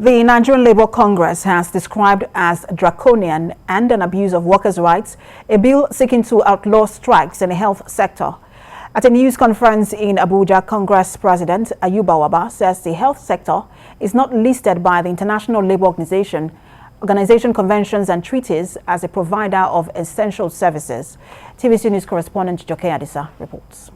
The Nigerian Labour Congress has described as draconian and an abuse of workers' rights a bill seeking to outlaw strikes in the health sector. At a news conference in Abuja, Congress President Ayuba Wabba says the health sector is not listed by the International Labour Organization conventions and treaties as a provider of essential services. TVC News correspondent Joke Adisa reports.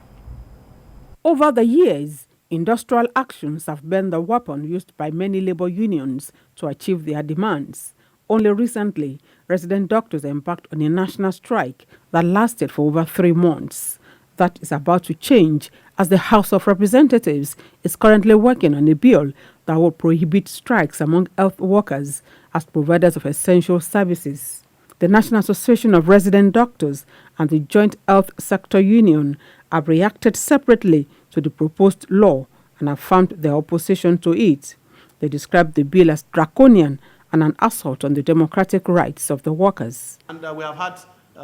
Over the years, industrial actions have been the weapon used by many labor unions to achieve their demands. Only recently, resident doctors embarked on a national strike that lasted for over 3 months. That is about to change as the House of Representatives is currently working on a bill that will prohibit strikes among health workers as providers of essential services. The National Association of Resident Doctors and the Joint Health Sector Union have reacted separately to the proposed law and affirmed their opposition to it. They described the bill as draconian and an assault on the democratic rights of the workers. And we have had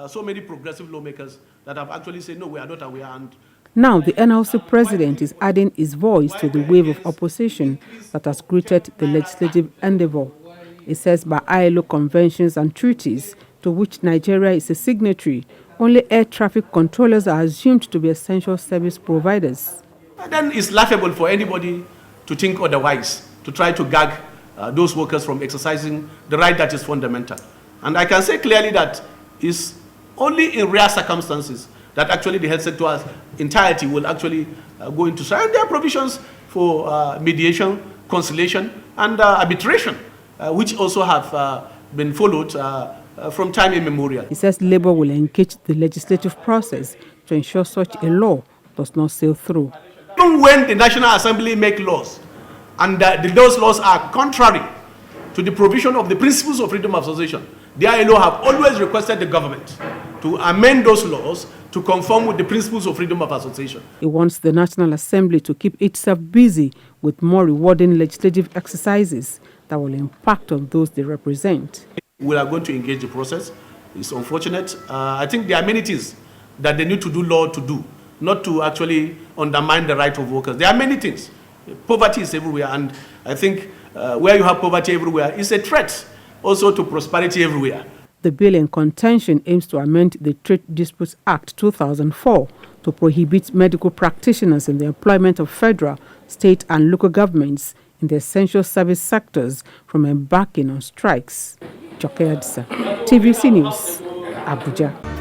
so many progressive lawmakers that have actually said, no, we are not aware. And now the NLC president is adding his voice to the wave of opposition that has greeted the legislative endeavor. He says by ILO conventions and treaties to which Nigeria is a signatory, only air traffic controllers are assumed to be essential service providers. And then it's laughable for anybody to think otherwise, to try to gag those workers from exercising the right that is fundamental. And I can say clearly that it's only in rare circumstances that actually the health sector's entirety will actually go into strike. And there are provisions for mediation, conciliation, and arbitration, which also have been followed from time immemorial. He says Labour will engage the legislative process to ensure such a law does not sail through. Even when the National Assembly make laws, and those laws are contrary to the provision of the principles of freedom of association, the ILO have always requested the government to amend those laws to conform with the principles of freedom of association. He wants the National Assembly to keep itself busy with more rewarding legislative exercises that will impact on those they represent. We are going to engage the process. It's unfortunate. I think there are many things that they need to do law to do, not to actually undermine the right of workers. There are many things. Poverty is everywhere, and I think where you have poverty everywhere is a threat also to prosperity everywhere. The bill in contention aims to amend the Trade Disputes Act 2004 to prohibit medical practitioners in the employment of federal, state and local governments in the essential service sectors from embarking on strikes. Joke Adisa, TVC News, Abuja.